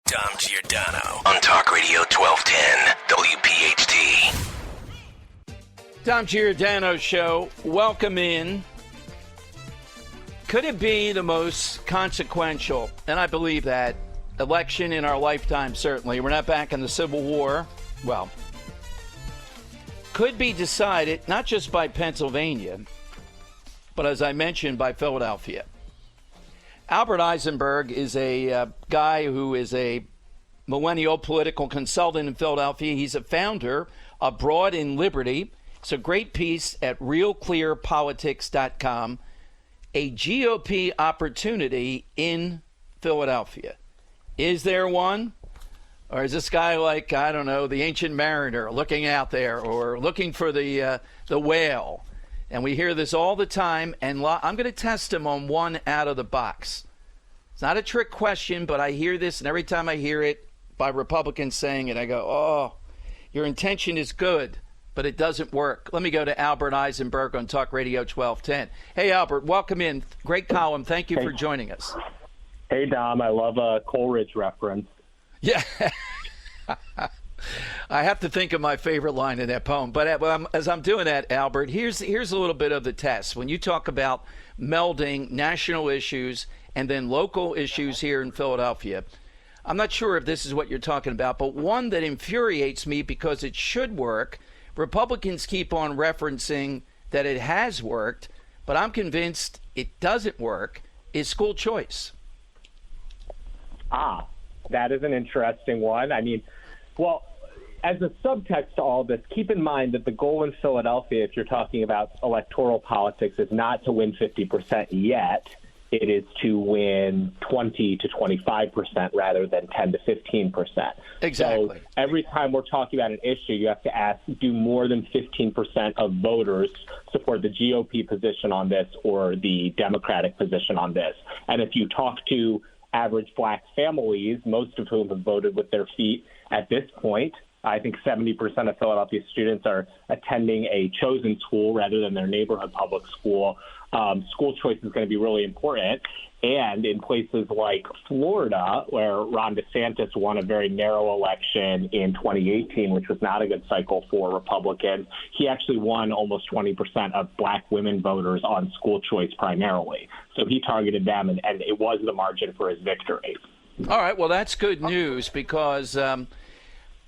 Dom Giordano on Talk Radio 1210 WPHT. Dom Giordano Show. Welcome in. Could it be the most consequential, and I believe that, election in our lifetime, certainly. We're not back in the Civil War. Well, could be decided not just by Pennsylvania, but as I mentioned, by Philadelphia. Albert Eisenberg is a guy who is a millennial political consultant in Philadelphia. He's a founder of Broad in Liberty. It's a great piece at RealClearPolitics.com. A GOP opportunity in Philadelphia. Is there one? Or is this guy like, I don't know, the ancient mariner looking out there or looking for the whale? And we hear this all the time, and I'm going to test him on one out of the box. It's not a trick question, but I hear this, and every time I hear it by Republicans saying it, I go, oh, your intention is good, but it doesn't work. Let me go to Albert Eisenberg on Talk Radio 1210. Hey, Albert, welcome in. Great column. Thank you for joining us. Hey, Dom. I love a Coleridge reference. Yeah. I have to think of my favorite line in that poem. But as I'm doing that, Albert, here's a little bit of the test. When you talk about melding national issues and then local issues here in Philadelphia, I'm not sure if this is what you're talking about, but one that infuriates me because it should work. Republicans keep on referencing that it has worked, but I'm convinced it doesn't work, is school choice. That is an interesting one. I mean, well, as a subtext to all this, keep in mind that the goal in Philadelphia, if you're talking about electoral politics, is not to win 50% yet. It is to win 20 to 25% rather than 10 to 15%. Exactly. So every time we're talking about an issue, you have to ask, do more than 15% of voters support the GOP position on this or the Democratic position on this? And if you talk to average black families, most of whom have voted with their feet at this point, I think 70% of Philadelphia students are attending a chosen school rather than their neighborhood public school. School choice is going to be really important. And in places like Florida, where Ron DeSantis won a very narrow election in 2018, which was not a good cycle for Republicans, he actually won almost 20% of black women voters on school choice primarily. So he targeted them, and it was the margin for his victory. All right, well, that's good news because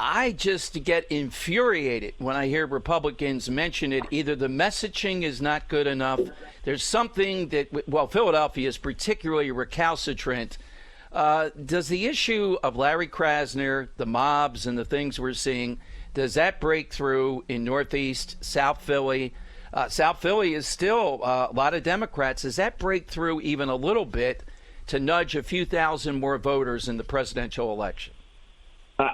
I just get infuriated when I hear Republicans mention it. Either the messaging is not good enough. There's something that, well, Philadelphia is particularly recalcitrant. Does the issue of Larry Krasner, the mobs, and the things we're seeing, does that break through in Northeast, South Philly? South Philly is still a lot of Democrats. Does that break through even a little bit to nudge a few thousand more voters in the presidential election?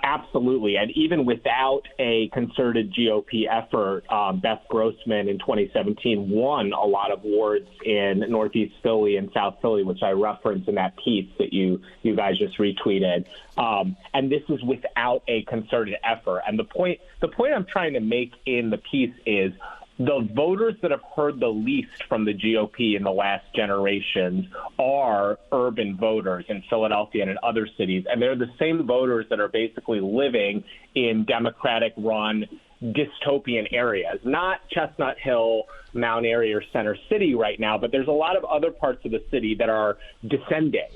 Absolutely. And even without a concerted GOP effort, Beth Grossman in 2017 won a lot of wards in Northeast Philly and South Philly, which I referenced in that piece that you guys just retweeted. And this is without a concerted effort. And the point I'm trying to make in the piece is the voters that have heard the least from the GOP in the last generations are urban voters in Philadelphia and in other cities. And they're the same voters that are basically living in Democratic-run dystopian areas, not Chestnut Hill, Mount Airy, or Center City right now, but there's a lot of other parts of the city that are descending.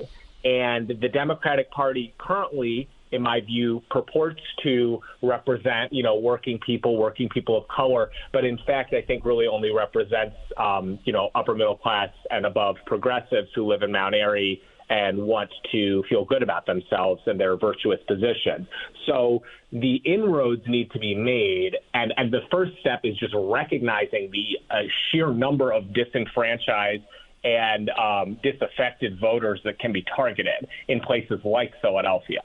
And the Democratic Party currently, in my view, purports to represent, working people of color, but in fact, I think really only represents, upper middle class and above progressives who live in Mount Airy and want to feel good about themselves and their virtuous position. So the inroads need to be made, and the first step is just recognizing the sheer number of disenfranchised and disaffected voters that can be targeted in places like Philadelphia.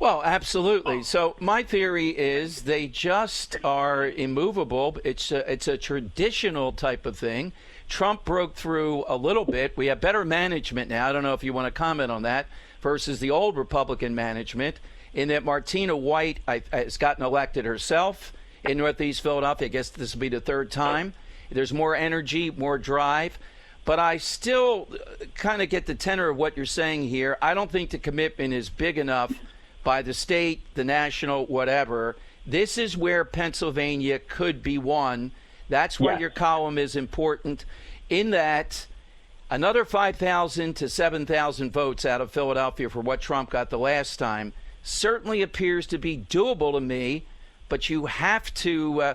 Well, absolutely. So my theory is they just are immovable. It's a traditional type of thing. Trump broke through a little bit. We have better management now. I don't know if you want to comment on that versus the old Republican management, in that Martina White has gotten elected herself in Northeast Philadelphia. I guess this will be the third time. There's more energy, more drive. But I still kind of get the tenor of what you're saying here. I don't think the commitment is big enough by the state, the national, whatever. This is where Pennsylvania could be won. That's where your column is important, in that another 5,000 to 7,000 votes out of Philadelphia for what Trump got the last time certainly appears to be doable to me. But you have to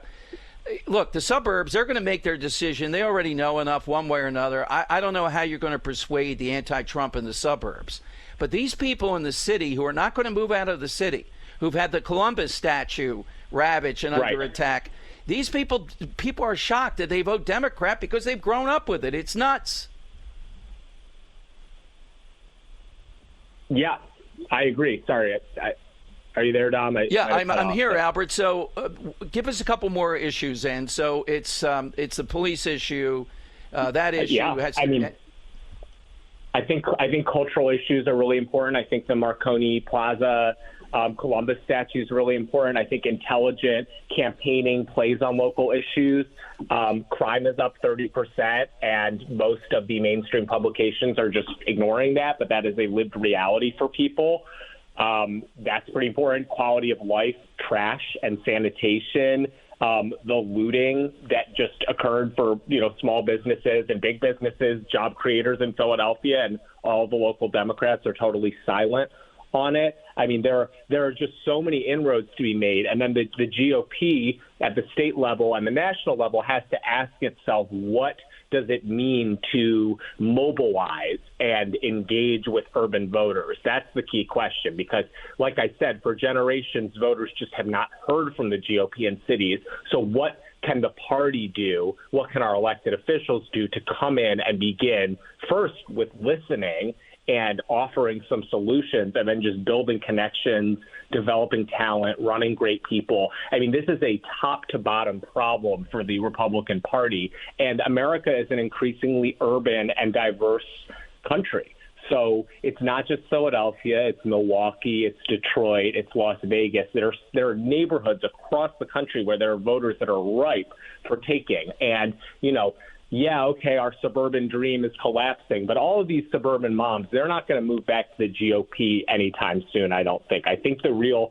look, the suburbs, they're going to make their decision. They already know enough one way or another. I don't know how you're going to persuade the anti-Trump in the suburbs. But these people in the city who are not going to move out of the city, who've had the Columbus statue ravaged and under attack, these people are shocked that they vote Democrat because they've grown up with it. It's nuts. Yeah, I agree. Sorry. Are you there, Dom? I'm here, Albert. So give us a couple more issues then. So it's the police issue. That issue has to... I think cultural issues are really important. I think the Marconi Plaza Columbus statue is really important. I think intelligent campaigning plays on local issues. Crime is up 30%, and most of the mainstream publications are just ignoring that, but that is a lived reality for people. That's pretty important. Quality of life, trash and sanitation, the looting that just occurred for, small businesses and big businesses, job creators in Philadelphia, and all the local Democrats are totally silent on it. I mean, there are just so many inroads to be made. And then the GOP at the state level and the national level has to ask itself, what does it mean to mobilize and engage with urban voters? That's the key question, because, like I said, for generations, voters just have not heard from the GOP in cities. So what can the party do? What can our elected officials do to come in and begin first with listening and offering some solutions, and then just building connections, developing talent, running great people? I mean, this is a top-to-bottom problem for the Republican Party, and America is an increasingly urban and diverse country. So it's not just Philadelphia, it's Milwaukee, it's Detroit, it's Las Vegas. There are neighborhoods across the country where there are voters that are ripe for taking. And, our suburban dream is collapsing, but all of these suburban moms, they're not going to move back to the GOP anytime soon, I don't think. I think the real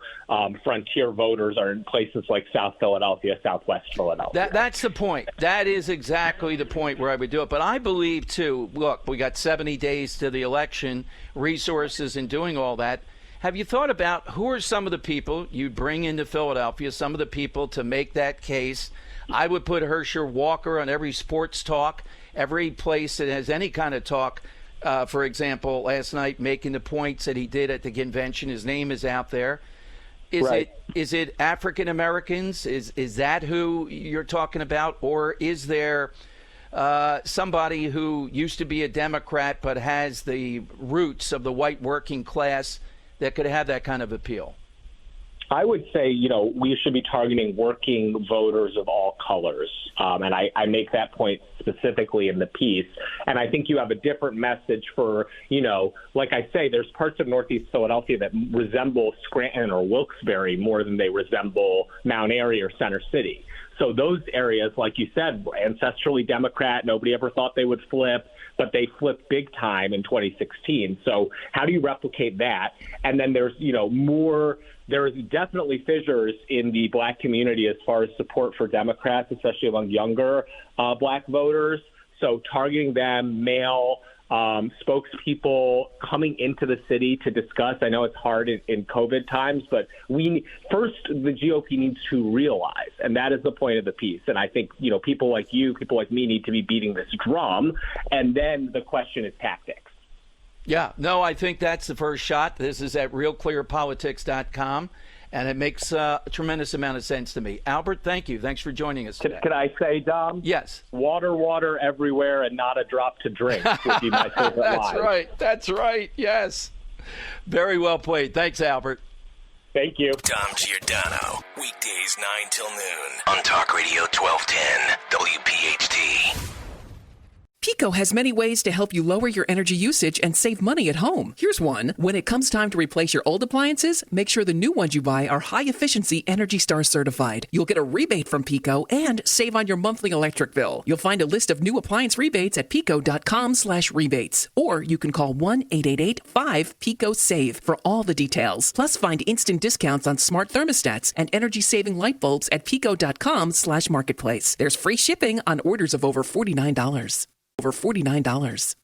frontier voters are in places like South Philadelphia, Southwest Philadelphia. That's the point. That is exactly the point where I would do it. But I believe, too, look, we got 70 days to the election, resources in doing all that. Have you thought about who are some of the people you'd bring into Philadelphia, some of the people to make that case? I would put Herschel Walker on every sports talk, every place that has any kind of talk. For example, last night making the points that he did at the convention, his name is out there. Is it African Americans? Is that who you're talking about, or is there somebody who used to be a Democrat but has the roots of the white working class that could have that kind of appeal? I would say, we should be targeting working voters of all colors. And I make that point specifically in the piece. And I think you have a different message for, like I say, there's parts of Northeast Philadelphia that resemble Scranton or Wilkes-Barre more than they resemble Mount Airy or Center City. So those areas, like you said, ancestrally Democrat, nobody ever thought they would flip, but they flipped big time in 2016. So how do you replicate that? And then there's, there's definitely fissures in the black community as far as support for Democrats, especially among younger black voters. So targeting them, male spokespeople coming into the city to discuss. I know it's hard in COVID times, but the GOP needs to realize, and that is the point of the piece. And I think, people like you, people like me need to be beating this drum. And then the question is tactics. Yeah, no, I think that's the first shot. This is at RealClearPolitics.com, and it makes a tremendous amount of sense to me. Albert, thank you. Thanks for joining us today. Can I say, Dom? Yes. Water everywhere and not a drop to drink would be my favorite line. That's right. Yes. Very well played. Thanks, Albert. Thank you. Dom Giordano, weekdays 9 till noon on Talk Radio 1210 WPHT. Pico has many ways to help you lower your energy usage and save money at home. Here's one. When it comes time to replace your old appliances, make sure the new ones you buy are high-efficiency Energy Star certified. You'll get a rebate from Pico and save on your monthly electric bill. You'll find a list of new appliance rebates at pico.com/rebates. Or you can call 1-888-5-PICO-SAVE for all the details. Plus, find instant discounts on smart thermostats and energy-saving light bulbs at pico.com/marketplace. There's free shipping on orders of over $49. Over $49.